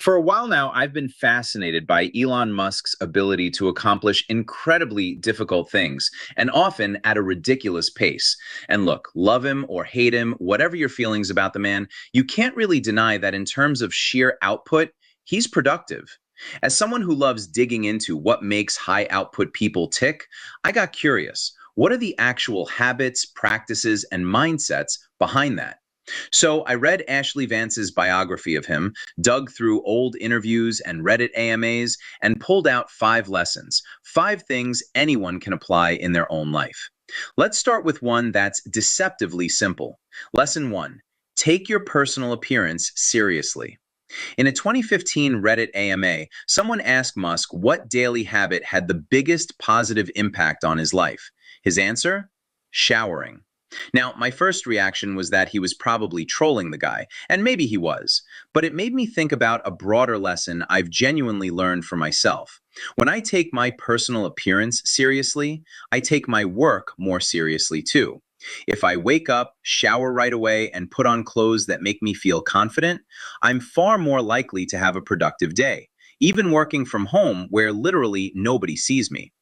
For a while now, I've been fascinated by Elon Musk's ability to accomplish incredibly difficult things, and often at a ridiculous pace. And look, love him or hate him, whatever your feelings about the man, you can't really deny that in terms of sheer output, he's productive. As someone who loves digging into what makes high output people tick, I got curious. What are the actual habits, practices, and mindsets behind that? So I read Ashlee Vance's biography of him, dug through old interviews and Reddit AMAs, and pulled out 5 lessons, 5 things anyone can apply in their own life. Let's start with one that's deceptively simple. Lesson 1. Take your personal appearance seriously. In a 2015 Reddit AMA, someone asked Musk what daily habit had the biggest positive impact on his life. His answer? Showering. Now, my first reaction was that he was probably trolling the guy, and maybe he was, but it made me think about a broader lesson I've genuinely learned for myself. When I take my personal appearance seriously, I take my work more seriously too. If I wake up, shower right away, and put on clothes that make me feel confident, I'm far more likely to have a productive day, even working from home where literally nobody sees me.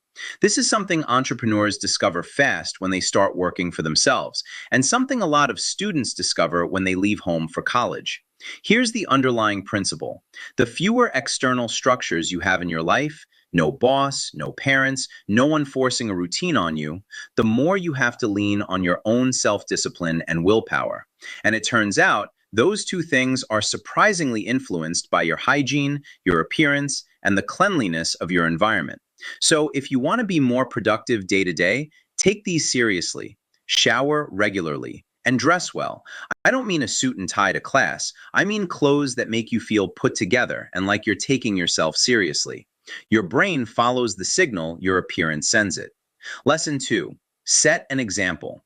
This is something entrepreneurs discover fast when they start working for themselves, and something a lot of students discover when they leave home for college. Here's the underlying principle. The fewer external structures you have in your life, no boss, no parents, no one forcing a routine on you, the more you have to lean on your own self-discipline and willpower. And it turns out, those 2 things are surprisingly influenced by your hygiene, your appearance, and the cleanliness of your environment. So if you want to be more productive day to day, take these seriously. Shower regularly and dress well. I don't mean a suit and tie to class. I mean clothes that make you feel put together and like you're taking yourself seriously. Your brain follows the signal your appearance sends it. Lesson 2. Set an example.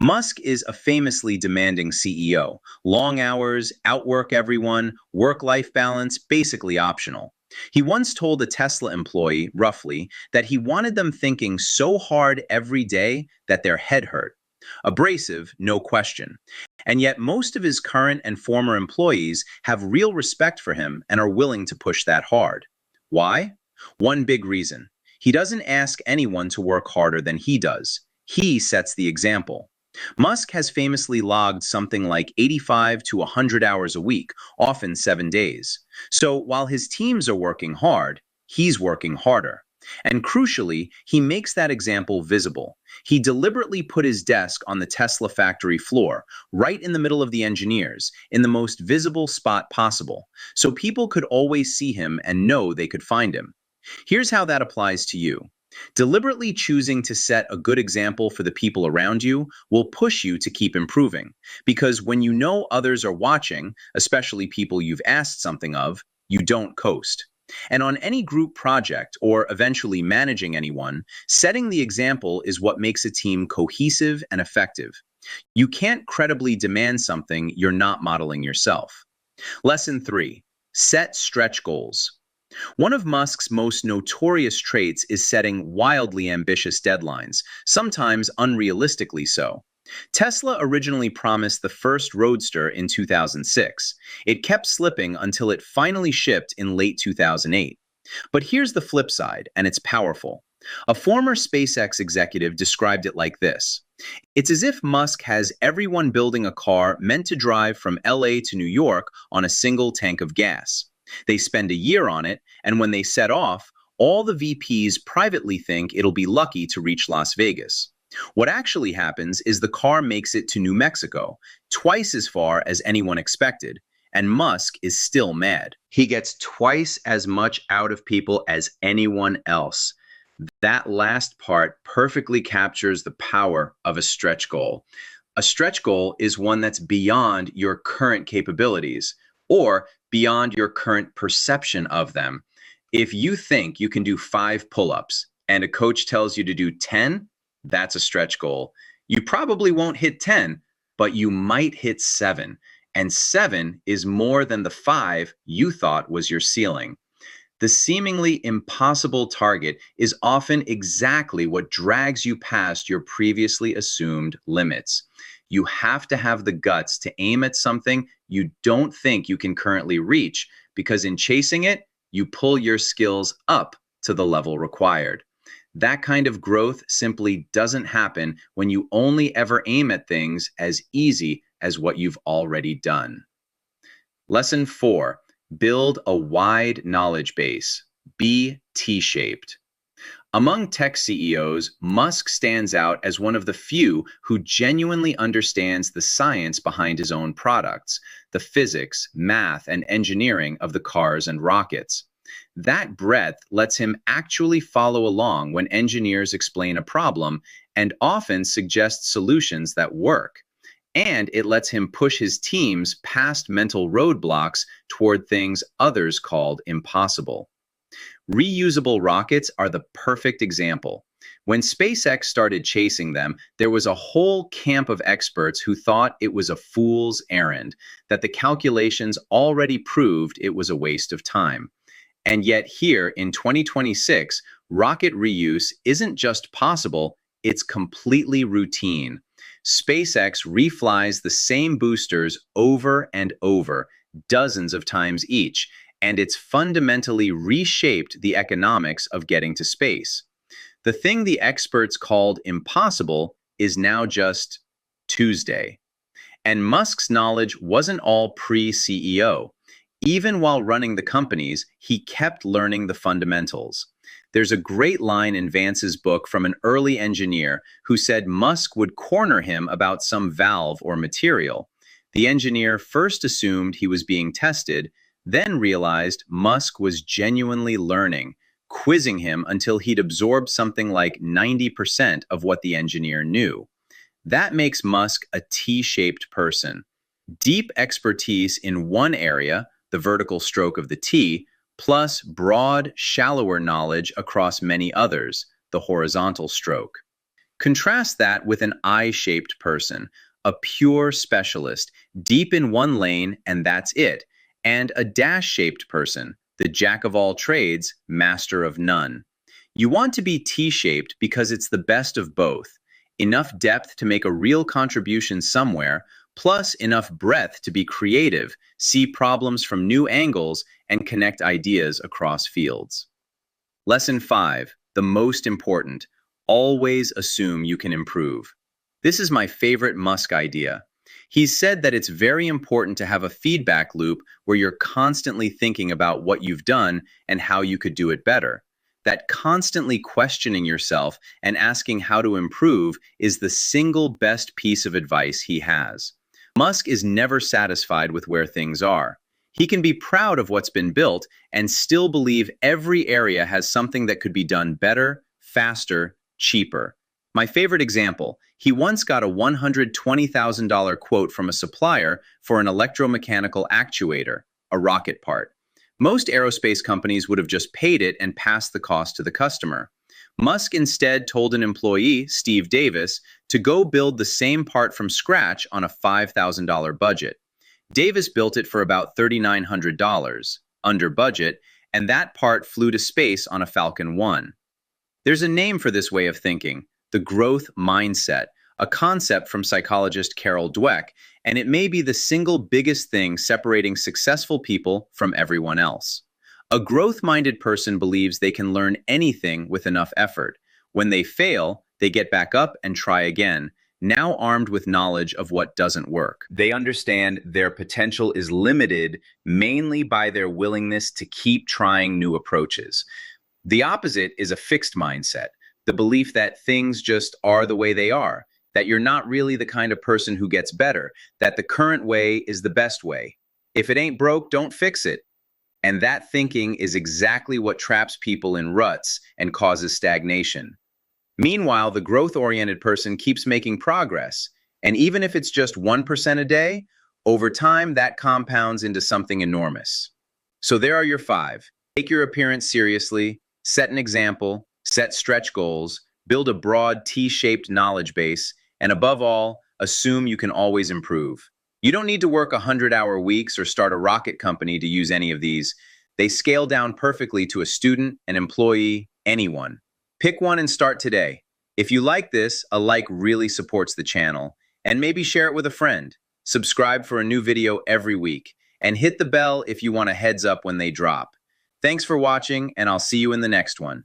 Musk is a famously demanding CEO. Long hours, outwork everyone, work-life balance, basically optional. He once told a Tesla employee, roughly, that he wanted them thinking so hard every day that their head hurt. Abrasive, no question. And yet most of his current and former employees have real respect for him and are willing to push that hard. Why? One big reason. He doesn't ask anyone to work harder than he does. He sets the example. Musk has famously logged something like 85 to 100 hours a week, often 7 days. So while his teams are working hard, he's working harder. And crucially, he makes that example visible. He deliberately put his desk on the Tesla factory floor, right in the middle of the engineers, in the most visible spot possible, so people could always see him and know they could find him. Here's how that applies to you. Deliberately choosing to set a good example for the people around you will push you to keep improving, because when you know others are watching, especially people you've asked something of, you don't coast. And on any group project, or eventually managing anyone, setting the example is what makes a team cohesive and effective. You can't credibly demand something you're not modeling yourself. Lesson 3. Set stretch goals. One of Musk's most notorious traits is setting wildly ambitious deadlines, sometimes unrealistically so. Tesla originally promised the first Roadster in 2006. It kept slipping until it finally shipped in late 2008. But here's the flip side, and it's powerful. A former SpaceX executive described it like this. It's as if Musk has everyone building a car meant to drive from LA to New York on a single tank of gas. They spend a year on it, and when they set off, all the VPs privately think it'll be lucky to reach Las Vegas. What actually happens is the car makes it to New Mexico, twice as far as anyone expected, and Musk is still mad. He gets twice as much out of people as anyone else. That last part perfectly captures the power of a stretch goal. A stretch goal is one that's beyond your current capabilities, or beyond your current perception of them. If you think you can do 5 pull-ups and a coach tells you to do 10, that's a stretch goal. You probably won't hit 10, but you might hit 7. And 7 is more than the 5 you thought was your ceiling. The seemingly impossible target is often exactly what drags you past your previously assumed limits. You have to have the guts to aim at something you don't think you can currently reach, because in chasing it, you pull your skills up to the level required. That kind of growth simply doesn't happen when you only ever aim at things as easy as what you've already done. Lesson 4. Build a wide knowledge base. Be T-shaped. Among tech CEOs, Musk stands out as one of the few who genuinely understands the science behind his own products, the physics, math, and engineering of the cars and rockets. That breadth lets him actually follow along when engineers explain a problem and often suggest solutions that work. And it lets him push his teams past mental roadblocks toward things others called impossible. Reusable rockets are the perfect example. When SpaceX started chasing them, there was a whole camp of experts who thought it was a fool's errand, that the calculations already proved it was a waste of time. And yet here in 2026, rocket reuse isn't just possible, it's completely routine. SpaceX reflies the same boosters over and over, dozens of times each, and it's fundamentally reshaped the economics of getting to space. The thing the experts called impossible is now just Tuesday. And Musk's knowledge wasn't all pre-CEO. Even while running the companies, he kept learning the fundamentals. There's a great line in Vance's book from an early engineer who said Musk would corner him about some valve or material. The engineer first assumed he was being tested, then realized Musk was genuinely learning, quizzing him until he'd absorbed something like 90% of what the engineer knew. That makes Musk a T-shaped person. Deep expertise in one area, the vertical stroke of the T, plus broad, shallower knowledge across many others, the horizontal stroke. Contrast that with an I-shaped person, a pure specialist, deep in one lane and that's it, and a dash-shaped person, the jack of all trades, master of none. You want to be T-shaped because it's the best of both. Enough depth to make a real contribution somewhere, plus enough breadth to be creative, see problems from new angles, and connect ideas across fields. Lesson 5, the most important, always assume you can improve. This is my favorite Musk idea. He's said that it's very important to have a feedback loop where you're constantly thinking about what you've done and how you could do it better. That constantly questioning yourself and asking how to improve is the single best piece of advice he has. Musk is never satisfied with where things are. He can be proud of what's been built and still believe every area has something that could be done better, faster, cheaper. My favorite example, he once got a $120,000 quote from a supplier for an electromechanical actuator, a rocket part. Most aerospace companies would have just paid it and passed the cost to the customer. Musk instead told an employee, Steve Davis, to go build the same part from scratch on a $5,000 budget. Davis built it for about $3,900, under budget, and that part flew to space on a Falcon 1. There's a name for this way of thinking, the growth mindset, a concept from psychologist Carol Dweck, and it may be the single biggest thing separating successful people from everyone else. A growth-minded person believes they can learn anything with enough effort. When they fail, they get back up and try again, now armed with knowledge of what doesn't work. They understand their potential is limited mainly by their willingness to keep trying new approaches. The opposite is a fixed mindset, the belief that things just are the way they are, that you're not really the kind of person who gets better, that the current way is the best way. If it ain't broke, don't fix it. And that thinking is exactly what traps people in ruts and causes stagnation. Meanwhile, the growth-oriented person keeps making progress, and even if it's just 1% a day, over time that compounds into something enormous. So there are your 5. Take your appearance seriously, set an example, set stretch goals, build a broad T-shaped knowledge base, and above all, assume you can always improve. You don't need to work 100-hour weeks or start a rocket company to use any of these. They scale down perfectly to a student, an employee, anyone. Pick one and start today. If you like this, a like really supports the channel. And maybe share it with a friend. Subscribe for a new video every week. and hit the bell if you want a heads up when they drop. Thanks for watching, and I'll see you in the next one.